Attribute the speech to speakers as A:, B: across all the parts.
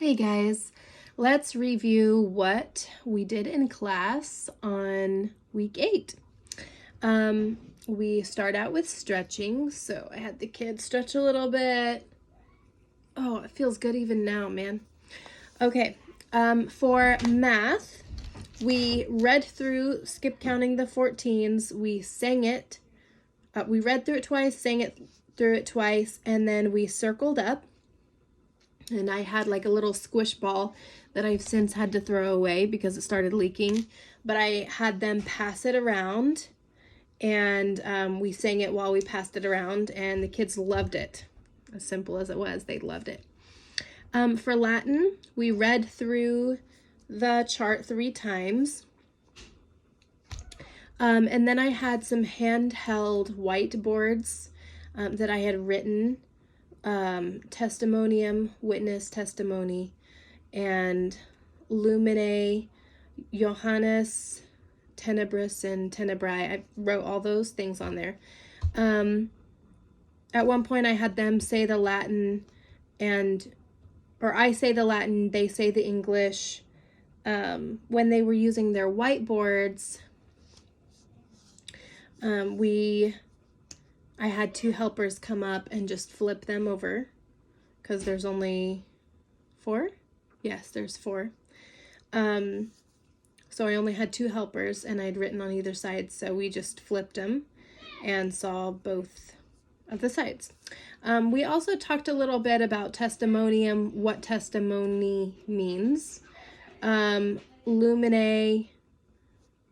A: Hey guys, let's review what we did in class on week 8. We start out with stretching, so I had the kids stretch a little bit. Oh, it feels good even now, man. Okay, for math, we read through Skip Counting the 14s, we sang it, we read through it twice, sang it through it twice, and then we circled up. And I had like a little squish ball that I've since had to throw away because it started leaking. But I had them pass it around, and we sang it while we passed it around, and the kids loved it. As simple as it was, they loved it. For Latin, we read through the chart 3 times. And then I had some handheld whiteboards that I had written. Testimonium, witness, testimony, and Lumine, Johannes, Tenebris, and Tenebrae. I wrote all those things on there. At one point I had them say the Latin, or I say the Latin, they say the English. When they were using their whiteboards, I had 2 helpers come up and just flip them over because there's only 4. Yes, there's 4. So I only had 2 helpers and I'd written on either side. So we just flipped them and saw both of the sides. We also talked a little bit about testimonium, what testimony means. Lumine,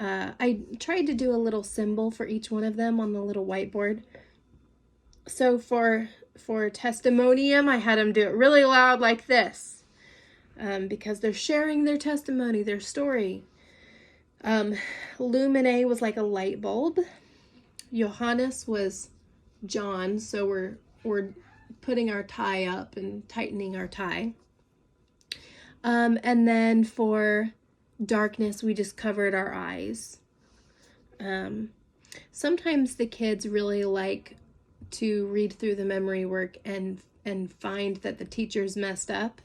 A: I tried to do a little symbol for each one of them on the little whiteboard. So for testimonium, I had them do it really loud like this, because they're sharing their testimony, their story. Lumine was like a light bulb. Johannes was John, so we're putting our tie up and tightening our tie. And then for darkness, we just covered our eyes. Sometimes the kids really like to read through the memory work and find that the teachers messed up.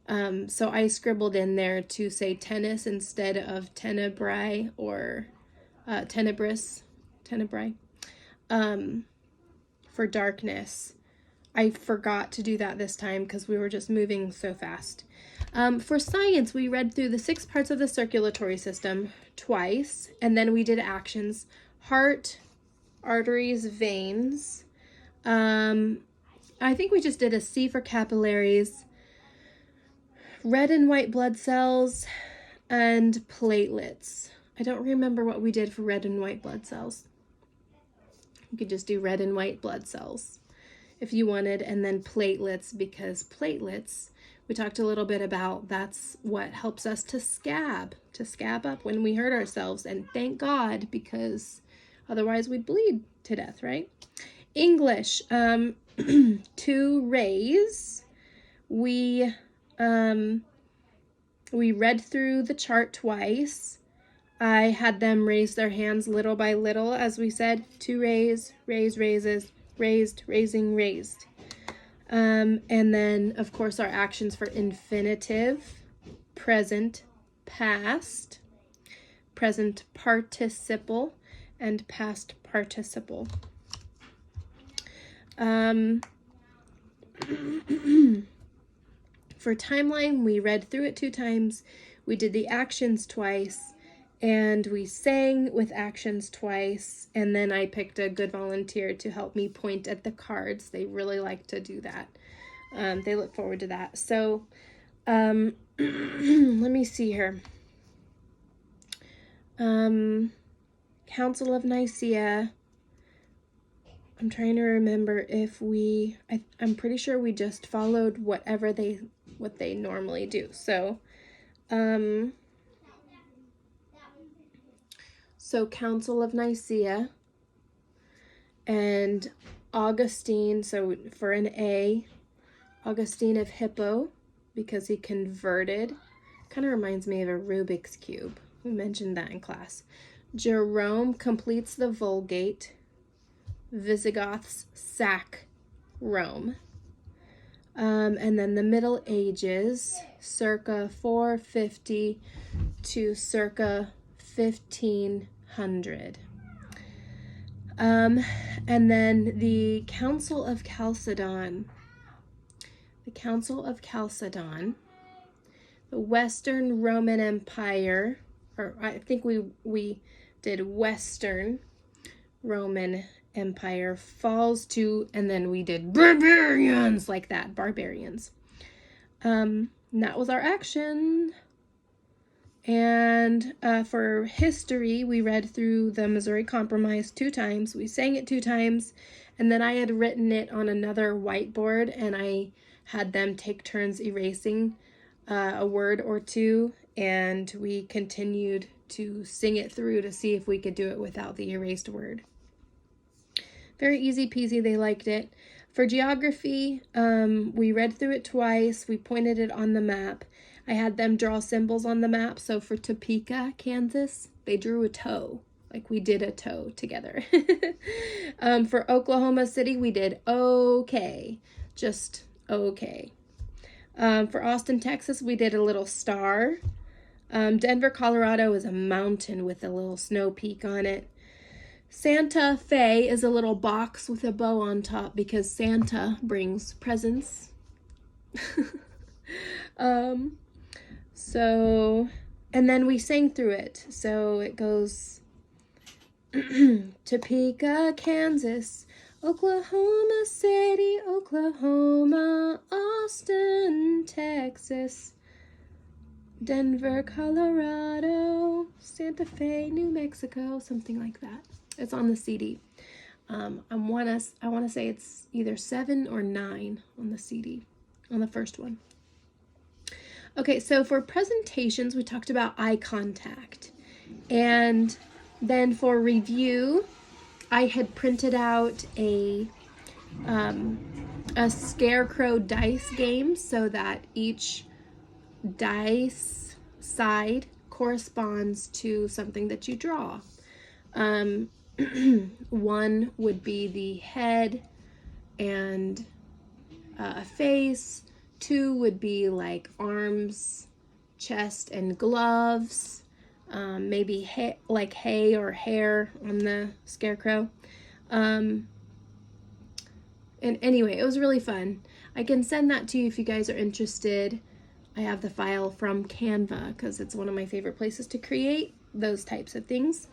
A: So I scribbled in there to say tennis instead of tenebrae or tenebris, tenebrae, for darkness. I forgot to do that this time because we were just moving so fast. For science, we read through the 6 parts of the circulatory system twice, and then we did actions: heart, arteries, veins. I think we just did a C for capillaries, red and white blood cells, and platelets. I don't remember what we did for red and white blood cells. You could just do red and white blood cells if you wanted, and then platelets, because platelets, we talked a little bit about, that's what helps us to scab up when we hurt ourselves, and thank God, because otherwise we'd bleed to death, right? English, 2 rays. We read through the chart twice. I had them raise their hands little by little, as we said, 2 rays, raise, raises, raised, raising, raised. And then, of course, our actions for infinitive, present, past, present participle, and past participle. For timeline, we read through it 2 times, we did the actions twice, and we sang with actions twice, and then I picked a good volunteer to help me point at the cards. They really like to do that. They look forward to that. So let me see here. Council of Nicaea. I'm trying to remember if I'm pretty sure we just followed what they normally do. So, Council of Nicaea, and Augustine, so for an A, Augustine of Hippo, because he converted. Kind of reminds me of a Rubik's Cube. We mentioned that in class. Jerome completes the Vulgate. Visigoths sack Rome. And then the Middle Ages, circa 450 to circa 1500. And then the Council of Chalcedon. The Council of Chalcedon, the Western Roman Empire, or I think we did Western Roman Empire falls to, and then we did barbarians, like that, barbarians. And that was our action. And for history, we read through the Missouri Compromise 2 times. We sang it 2 times, and then I had written it on another whiteboard, and I had them take turns erasing a word or two, and we continued to sing it through to see if we could do it without the erased word. Very easy peasy, they liked it. For geography, we read through it twice, we pointed it on the map. I had them draw symbols on the map, so for Topeka, Kansas, they drew a toe, like we did a toe together. For Oklahoma City, we did okay, just okay. For Austin, Texas, we did a little star. Denver, Colorado is a mountain with a little snow peak on it. Santa Fe is a little box with a bow on top because Santa brings presents. And then we sang through it. So it goes Topeka, Kansas, Oklahoma City, Oklahoma, Austin, Texas, Denver, Colorado, Santa Fe, New Mexico, something like that. It's on the CD. I want to say it's either 7 or 9 on the CD, on the first one. Okay, so for presentations, we talked about eye contact. And then for review, I had printed out a scarecrow dice game so that each dice side corresponds to something that you draw. One would be the head and a face. 2 would be like arms, chest, and gloves. Maybe like hay or hair on the scarecrow. And anyway, it was really fun. I can send that to you if you guys are interested. I have the file from Canva because it's one of my favorite places to create those types of things.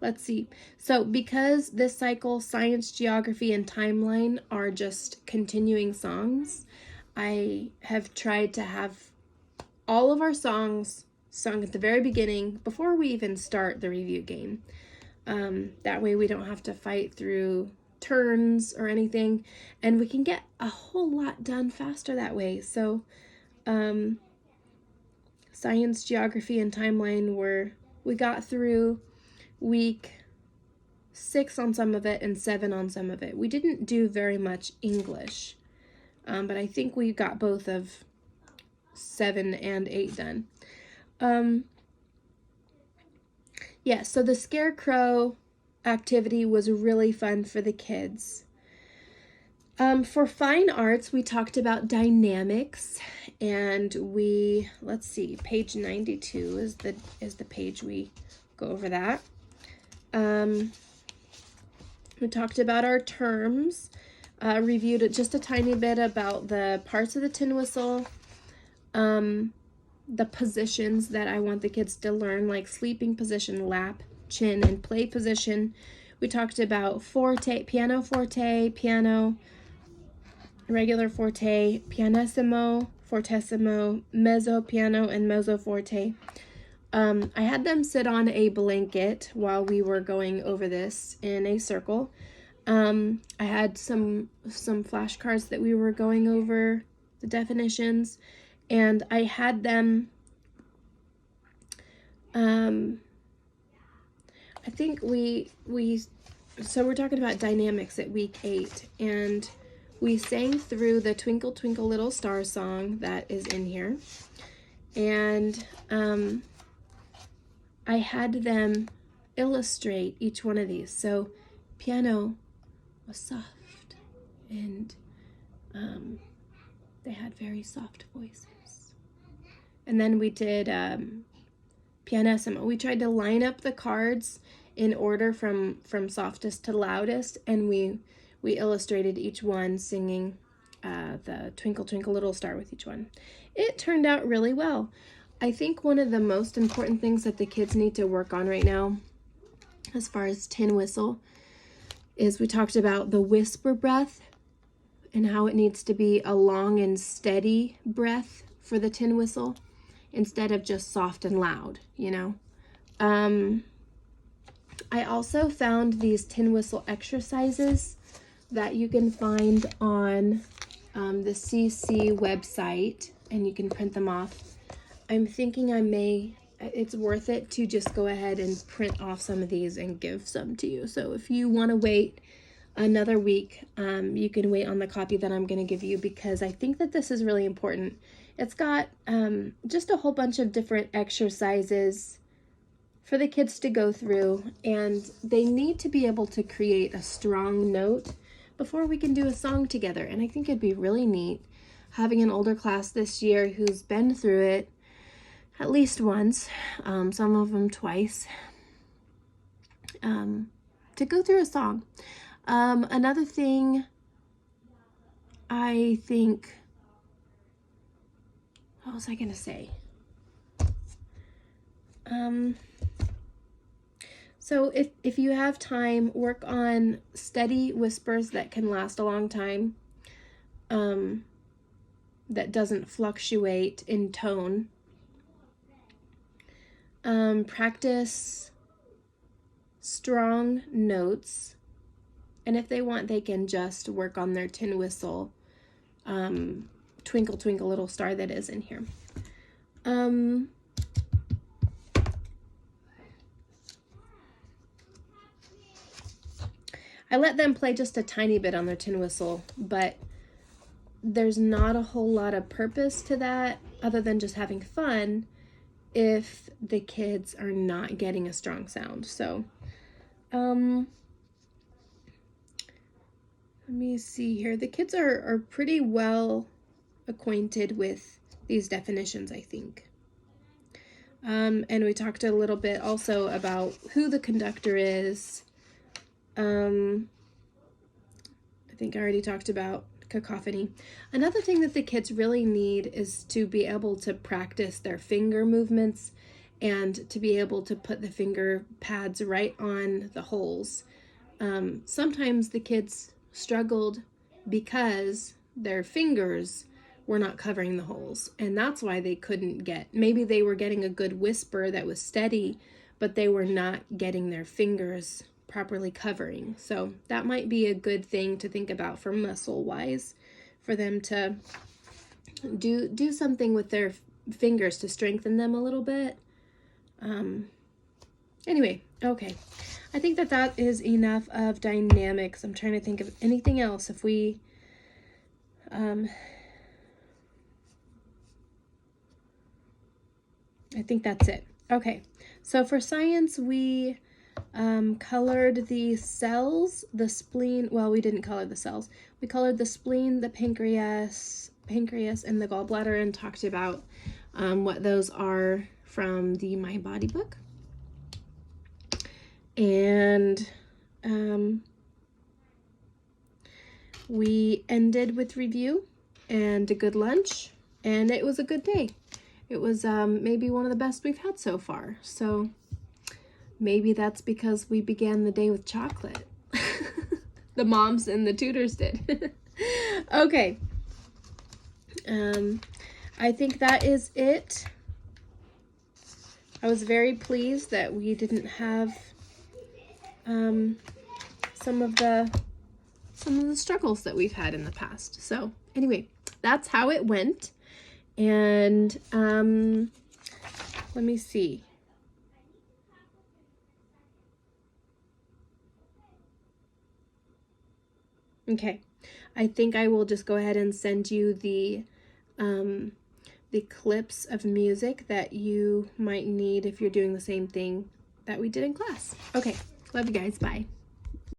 A: Let's see. So because this cycle, science, geography, and timeline are just continuing songs, I have tried to have all of our songs sung at the very beginning before we even start the review game. That way we don't have to fight through turns or anything, and we can get a whole lot done faster that way. So science, geography, and timeline we got through week 6 on some of it and 7 on some of it. We didn't do very much English, but I think we got both of 7 and 8 done. Yeah, so the scarecrow activity was really fun for the kids. For fine arts, we talked about dynamics, and let's see, page 92 is the page we go over that. We talked about our terms, reviewed just a tiny bit about the parts of the tin whistle, the positions that I want the kids to learn, like sleeping position, lap, chin, and play position. We talked about forte, piano, regular forte, pianissimo, fortissimo, mezzo piano, and mezzo forte. I had them sit on a blanket while we were going over this in a circle. I had some flashcards that we were going over the definitions, and I had them, I think so we're talking about dynamics at week 8, and we sang through the Twinkle Twinkle Little Star song that is in here, and I had them illustrate each one of these. So piano, was soft, and they had very soft voices. And then we did pianissimo. We tried to line up the cards in order from softest to loudest, and we illustrated each one singing the Twinkle Twinkle Little Star with each one. It turned out really well. I think one of the most important things that the kids need to work on right now, as far as tin whistle, is we talked about the whisper breath and how it needs to be a long and steady breath for the tin whistle instead of just soft and loud, you know. I also found these tin whistle exercises that you can find on the CC website, and you can print them off. I'm thinking it's worth it to just go ahead and print off some of these and give some to you. So if you want to wait another week, you can wait on the copy that I'm going to give you, because I think that this is really important. It's got just a whole bunch of different exercises for the kids to go through, and they need to be able to create a strong note before we can do a song together. And I think it'd be really neat having an older class this year who's been through it at least once, some of them twice, to go through a song. Another thing I think, what was I going to say? So if you have time, work on steady whispers that can last a long time, that doesn't fluctuate in tone. Practice strong notes, and if they want, they can just work on their tin whistle, Twinkle Twinkle Little Star that is in here. I let them play just a tiny bit on their tin whistle, but there's not a whole lot of purpose to that other than just having fun if the kids are not getting a strong sound. So, let me see here. The kids are pretty well acquainted with these definitions, I think. And we talked a little bit also about who the conductor is. I think I already talked about cacophony. Another thing that the kids really need is to be able to practice their finger movements and to be able to put the finger pads right on the holes. Sometimes the kids struggled because their fingers were not covering the holes, and that's why they couldn't get, maybe they were getting a good whisper that was steady, but they were not getting their fingers properly covering. So that might be a good thing to think about for muscle wise, for them to do something with their fingers to strengthen them a little bit. Anyway, okay. I think that is enough of dynamics. I'm trying to think of anything else. If we, I think that's it. Okay. So for science, we colored the cells, the spleen. Well, we didn't color the cells. We colored the spleen, the pancreas, and the gallbladder, and talked about what those are from the My Body book. And we ended with review and a good lunch, and it was a good day. It was maybe one of the best we've had so far. So maybe that's because we began the day with chocolate. The moms and the tutors did. Okay. I think that is it. I was very pleased that we didn't have some of the struggles that we've had in the past. So anyway, that's how it went. And let me see. Okay, I think I will just go ahead and send you the clips of music that you might need if you're doing the same thing that we did in class. Okay, love you guys. Bye.